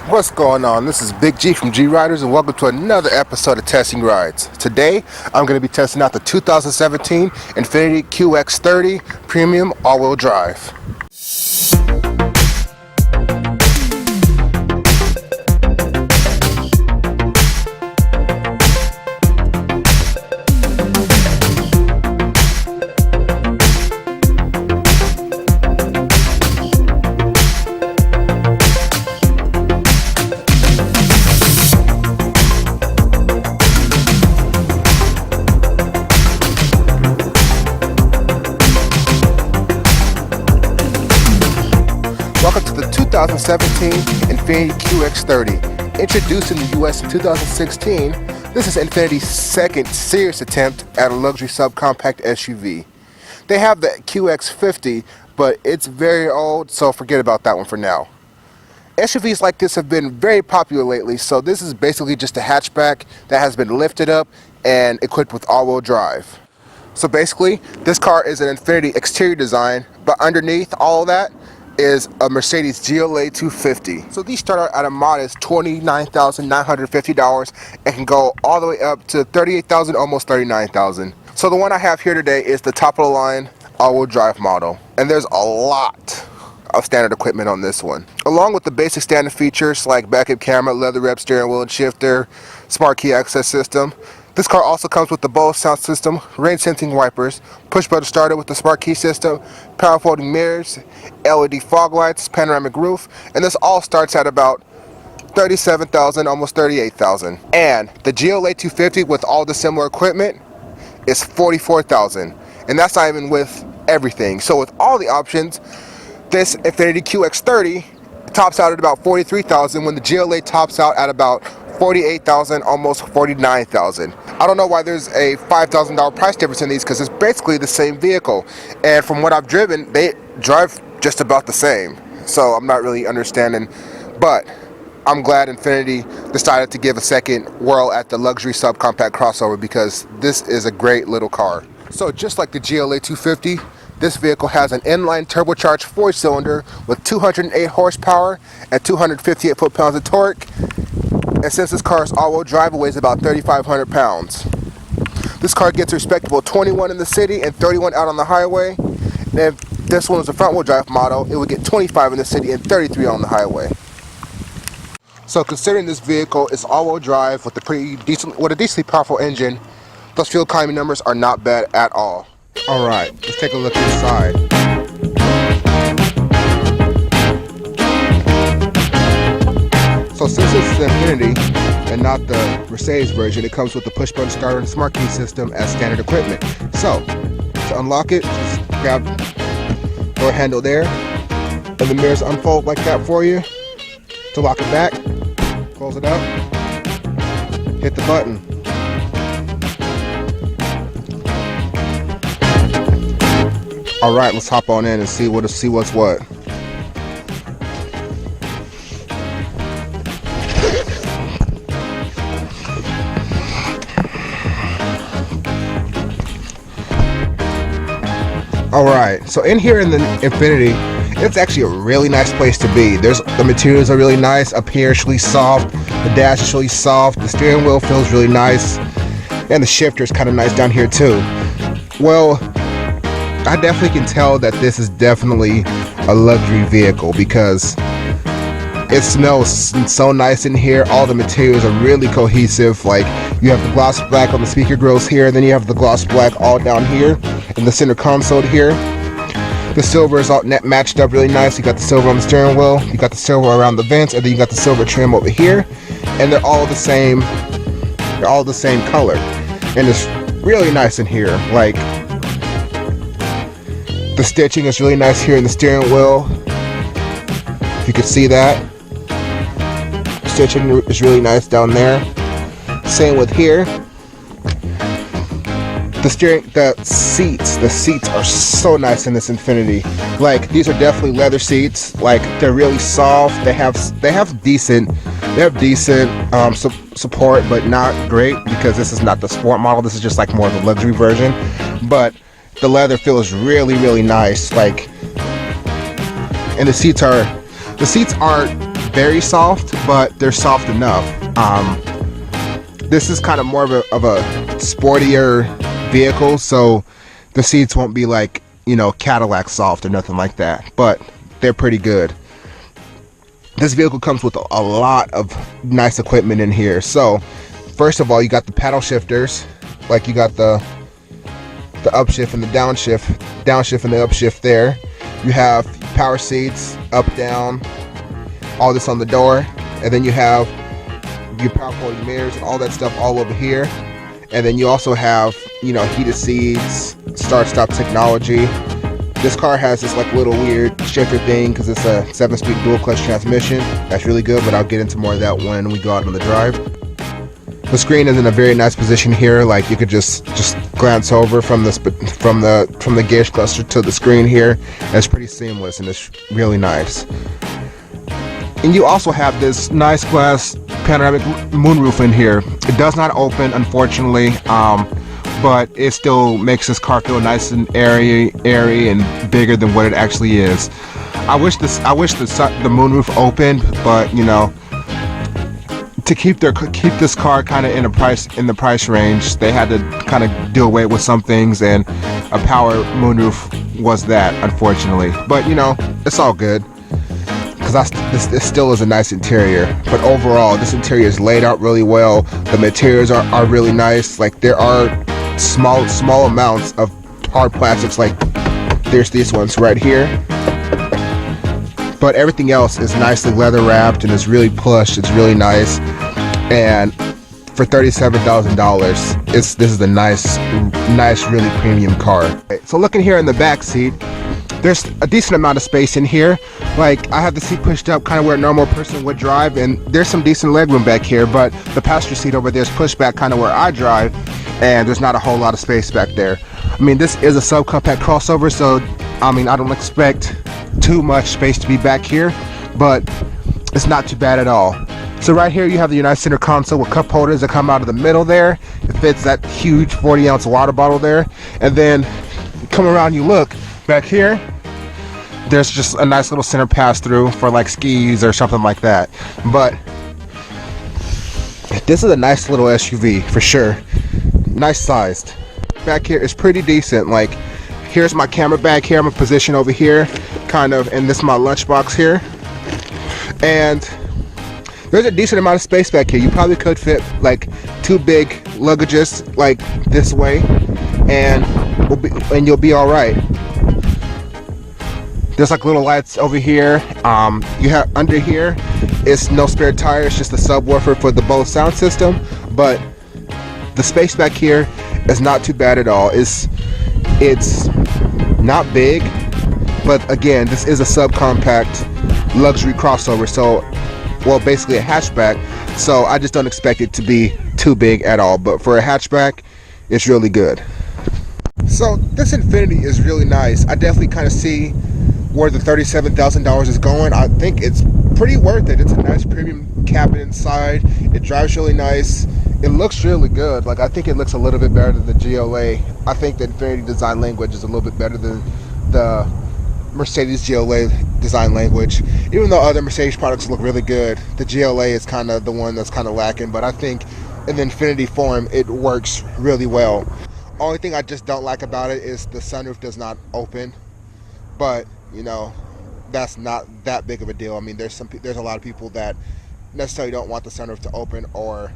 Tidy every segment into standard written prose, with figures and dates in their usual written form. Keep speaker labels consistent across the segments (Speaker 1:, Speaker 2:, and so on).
Speaker 1: What's going on? This is Big G from G Riders and welcome to another episode of Testing Rides. Today I'm going to be testing out the 2017 Infiniti QX30 Premium All-Wheel Drive. Welcome to the 2017 Infiniti QX30. Introduced in the US in 2016, this is Infiniti's second serious attempt at a luxury subcompact SUV. They have the QX50, but it's very old, so forget about that one for now. SUVs like this have been very popular lately, so this is basically just a hatchback that has been lifted up and equipped with all-wheel drive. So basically, this car is an Infiniti exterior design, but underneath all of that is a Mercedes GLA 250. So these start out at a modest $29,950 and can go all the way up to $38,000, almost $39,000. So the one I have here today is the top of the line all-wheel drive model, and there's a lot of standard equipment on this one, along with the basic standard features like backup camera, leather-wrapped steering wheel and shifter, smart key access system. This car also comes with the Bose sound system, rain sensing wipers, push button starter with the smart key system, power folding mirrors, AWD fog lights, panoramic roof, and this all starts at about $37,000, almost $38,000. And the GLA 250 with all the similar equipment is $44,000, and that's not even with everything. So with all the options, this Infiniti QX30 tops out at about $43,000 when the GLA tops out at about $48,000, almost $49,000. I don't know why there's a $5,000 price difference in these, because it's basically the same vehicle, and from what I've driven, they drive just about the same. So I'm not really understanding, but I'm glad Infiniti decided to give a second whirl at the luxury subcompact crossover, because this is a great little car. So just like the GLA 250, this vehicle has an inline turbocharged 4-cylinder with 208 horsepower and 258 foot-pounds of torque. And since this car is all-wheel drive, it weighs about 3,500 pounds. This car gets a respectable 21 in the city and 31 out on the highway. And if this one was a front-wheel drive model, it would get 25 in the city and 33 on the highway. So considering this vehicle is all-wheel drive with a decently powerful engine, those fuel economy numbers are not bad at all. All right, let's take a look inside. So since this is Infiniti and not the Mercedes version, it comes with the push button starter and smart key system as standard equipment. So to unlock it, just grab the door handle there, and the mirrors unfold like that for you. To lock it back, close it up, hit the button. All right, let's hop on in and see what's what. Alright, so in here in the Infiniti, it's actually a really nice place to be. The materials are really nice. Up here it's really soft. The dash is really soft. The steering wheel feels really nice. And the shifter is kind of nice down here too. Well, I definitely can tell that this is definitely a luxury vehicle because it smells so nice in here. All the materials are really cohesive. Like, you have the gloss black on the speaker grills here, and then you have the gloss black all down here in the center console here. The silver is all matched up really nice. You got the silver on the steering wheel, you got the silver around the vents, and then you got the silver trim over here, and they're all the same. They're all the same color, and it's really nice in here. Like, the stitching is really nice here in the steering wheel. If you could see that, the stitching is really nice down there. Same with here. The seats are so nice in this Infiniti. Like, these are definitely leather seats. Like, they're really soft. They have decent support, but not great, because this is not the sport model. This is just like more of the luxury version. But the leather feels really, really nice. Like, and the seats aren't very soft, but they're soft enough. This is kind of more of a sportier vehicle, so the seats won't be like, you know, Cadillac soft or nothing like that, but they're pretty good. This vehicle comes with a lot of nice equipment in here. So first of all, you got the paddle shifters, like you got the upshift and the downshift and the upshift there. You have power seats, up, down, all this on the door, and then you have your power folding mirrors and all that stuff all over here. And then you also have, you know, heated seats, start-stop technology. This car has this like little weird shifter thing because it's a 7-speed dual clutch transmission. That's really good, but I'll get into more of that when we go out on the drive. The screen is in a very nice position here. Like you could just glance over from the gauge cluster to the screen here. And it's pretty seamless and it's really nice. And you also have this nice glass panoramic moonroof in here. It does not open, unfortunately, but it still makes this car feel nice and airy and bigger than what it actually is. I wish the moonroof opened, but you know, to keep this car kind of in the price range, they had to kind of do away with some things, and a power moonroof was that, unfortunately. But you know, it's all good, because this still is a nice interior. But overall, this interior is laid out really well. The materials are really nice. Like there are small amounts of hard plastics, like there's these ones right here, but everything else is nicely leather wrapped and it's really plush. It's really nice, and for $37,000, this is a nice really premium car. So looking here in the back seat, there's a decent amount of space in here. Like I have the seat pushed up kind of where a normal person would drive, and there's some decent legroom back here, but the passenger seat over there is pushed back kind of where I drive, and there's not a whole lot of space back there. I mean, this is a subcompact crossover, so I mean, I don't expect too much space to be back here, but it's not too bad at all. So right here you have the United Center console with cup holders that come out of the middle there. It fits that huge 40-ounce water bottle there. And then come around, you look back here, there's just a nice little center pass-through for like skis or something like that. But this is a nice little SUV for sure. Nice sized. Back here is pretty decent. Like here's my camera bag here. I'm gonna position over here kind of, and this is my lunchbox here. And there's a decent amount of space back here. You probably could fit like 2 big luggages like this way, and you'll be all right. There's like little lights over here. You have under here, it's no spare tire. It's just a subwoofer for the Bose sound system. But the space back here is not too bad at all. It's not big, but again, this is a subcompact luxury crossover. So, well, basically a hatchback. So I just don't expect it to be too big at all. But for a hatchback, it's really good. So this Infiniti is really nice. I definitely kind of see where the $37,000 is going. I think it's pretty worth it. It's a nice premium cabin inside. It drives really nice. It looks really good. Like I think it looks a little bit better than the GLA. I think the Infiniti design language is a little bit better than the Mercedes GLA design language. Even though other Mercedes products look really good, the GLA is kind of the one that's kind of lacking. But I think in the Infiniti form, it works really well. Only thing I just don't like about it is the sunroof does not open. But you know, that's not that big of a deal. I mean, there's a lot of people that necessarily don't want the sunroof to open or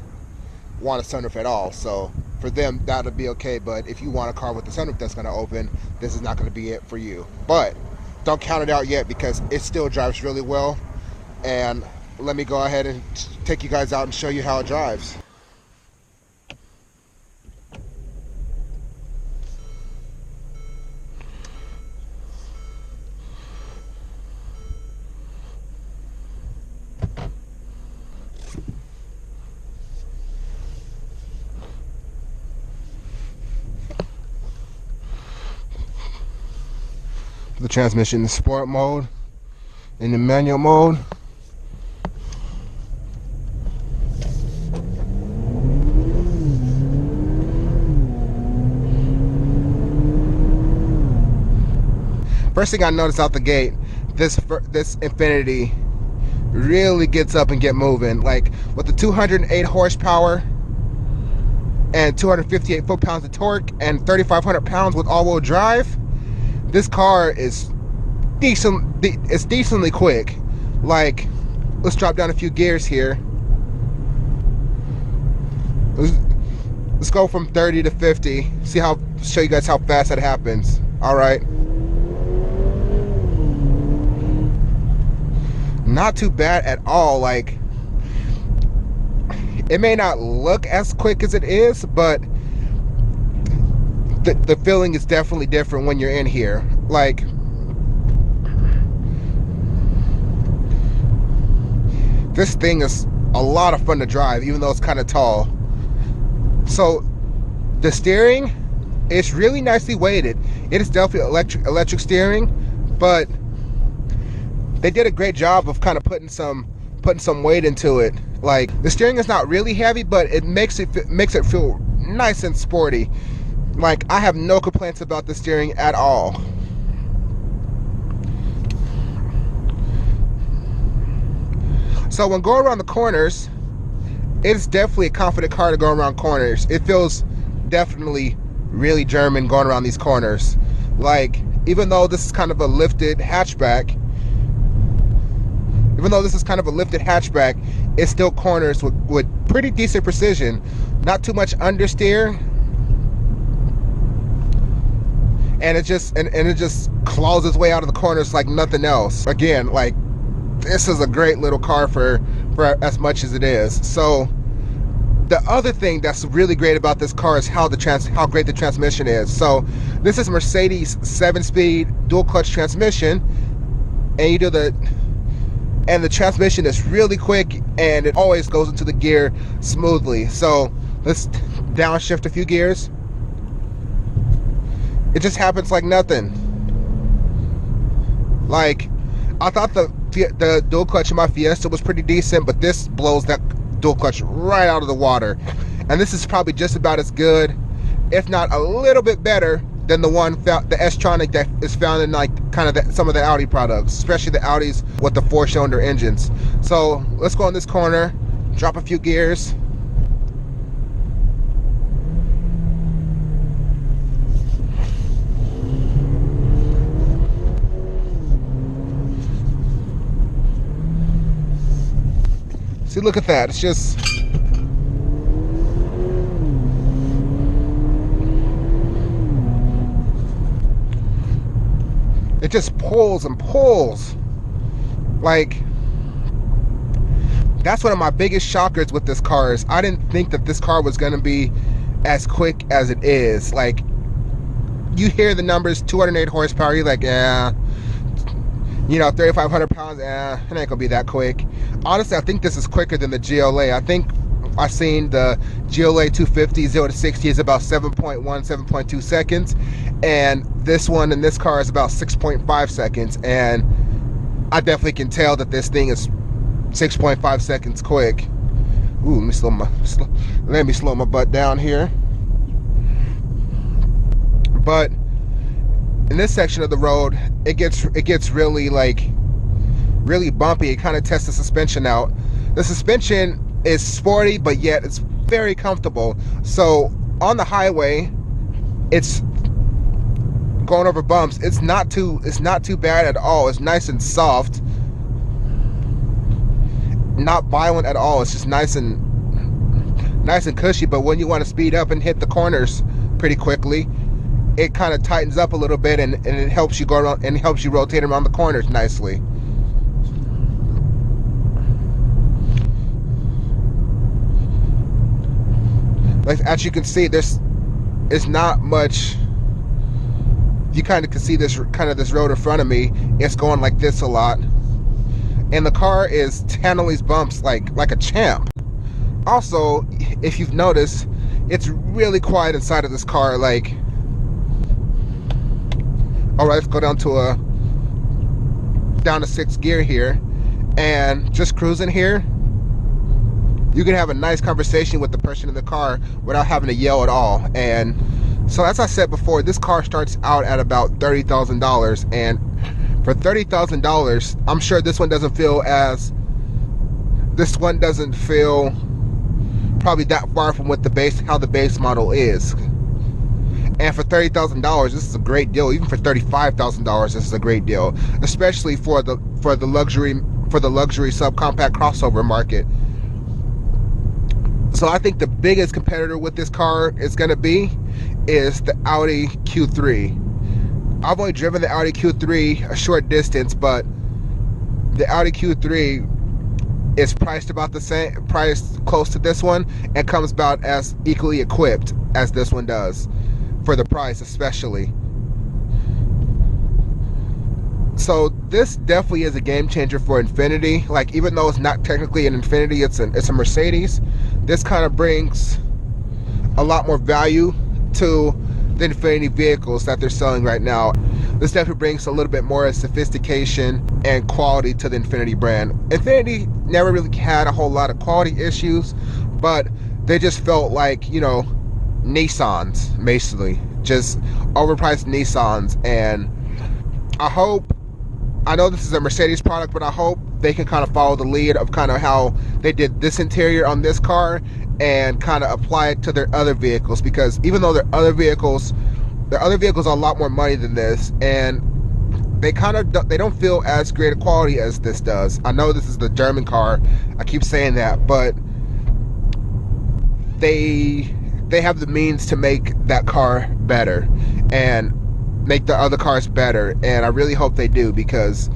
Speaker 1: want a sunroof at all. So for them, that'll be okay. But if you want a car with the sunroof that's going to open, this is not going to be it for you. But don't count it out yet, because it still drives really well. And let me go ahead and take you guys out and show you how it drives. The transmission in sport mode, in the manual mode. First thing I noticed out the gate, this Infiniti really gets up and get moving. Like with the 208 horsepower and 258 foot-pounds of torque and 3,500 pounds with all-wheel drive, this car is it's decently quick. Like, let's drop down a few gears here. Let's go from 30 to 50. Show you guys how fast that happens. All right. Not too bad at all. Like, it may not look as quick as it is, but the feeling is definitely different when you're in here. Like, this thing is a lot of fun to drive, even though it's kind of tall. So the steering is really nicely weighted. It is definitely electric steering, but they did a great job of kind of putting some weight into it. Like, the steering is not really heavy, but it makes it feel nice and sporty. Like, I have no complaints about the steering at all. So when going around the corners, it's definitely a confident car to go around corners. It feels definitely really German going around these corners. Like, even though this is kind of a lifted hatchback, it still corners with pretty decent precision. Not too much understeer, and it just claws its way out of the corners like nothing else. Again, like, this is a great little car for as much as it is. So the other thing that's really great about this car is how great the transmission is. So this is Mercedes 7-speed dual clutch transmission, and the transmission is really quick, and it always goes into the gear smoothly. So let's downshift a few gears. It just happens like nothing. Like, I thought the dual clutch in my Fiesta was pretty decent, but this blows that dual clutch right out of the water. And this is probably just about as good, if not a little bit better, than the S-Tronic that is found in, like, kind of some of the Audi products, especially the Audis with the 4-cylinder engines. So let's go in this corner, drop a few gears. See, look at that. It's just... it just pulls and pulls. Like, that's one of my biggest shockers with this car. Is I didn't think that this car was going to be as quick as it is. Like, you hear the numbers, 208 horsepower, you're like, yeah, you know, 3,500 pounds, it ain't gonna be that quick. Honestly, I think this is quicker than the GLA. I think I've seen the GLA 250 0 to 60 is about 7.1, 7.2 seconds, and this one in this car is about 6.5 seconds, and I definitely can tell that this thing is 6.5 seconds quick. Ooh, let me slow my butt down here. But in this section of the road, it gets really, like, really bumpy. It kind of tests the suspension out. The suspension is sporty, but yet it's very comfortable. So on the highway, it's going over bumps. It's not too bad at all. It's nice and soft, not violent at all. It's just nice and cushy. But when you want to speed up and hit the corners pretty quickly, it kind of tightens up a little bit, and it helps you go around and helps you rotate around the corners nicely. Like, as you can see, there's not much. You kind of can see this road in front of me. It's going like this a lot, and the car is handling these bumps like a champ. Also, if you've noticed, it's really quiet inside of this car. Like, all right, let's go down to 6th gear here, and just cruising here, you can have a nice conversation with the person in the car without having to yell at all. And so, as I said before, this car starts out at about $30,000, and for $30,000, I'm sure this one doesn't feel as this one doesn't feel probably that far from what how the base model is. And for $30,000, this is a great deal. Even for $35,000, this is a great deal, especially for the luxury subcompact crossover market. So I think the biggest competitor with this car is going to be the Audi Q3. I've only driven the Audi Q3 a short distance, but the Audi Q3 is priced about the same, priced close to this one, and comes about as equally equipped as this one does, for the price especially. So this definitely is a game changer for Infiniti. Like, even though it's not technically an Infiniti, it's a Mercedes, this kind of brings a lot more value to the Infiniti vehicles that they're selling right now. This definitely brings a little bit more sophistication and quality to the Infiniti brand. Infiniti never really had a whole lot of quality issues, but they just felt like, you know, Nissans, basically. Just overpriced Nissans. And I know this is a Mercedes product, but I hope they can kind of follow the lead of kind of how they did this interior on this car and kind of apply it to their other vehicles, because even though their other vehicles are a lot more money than this, and they don't feel as great a quality as this does. I know this is the German car, I keep saying that, but they have the means to make that car better and make the other cars better, and I really hope they do, because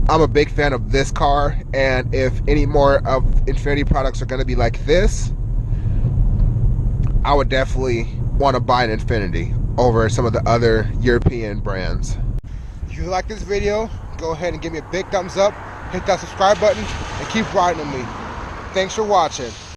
Speaker 1: I'm a big fan of this car. And if any more of Infiniti products are going to be like this, I would definitely want to buy an Infiniti over some of the other European brands. If you like this video, go ahead and give me a big thumbs up, hit that subscribe button, and keep riding with me. Thanks for watching.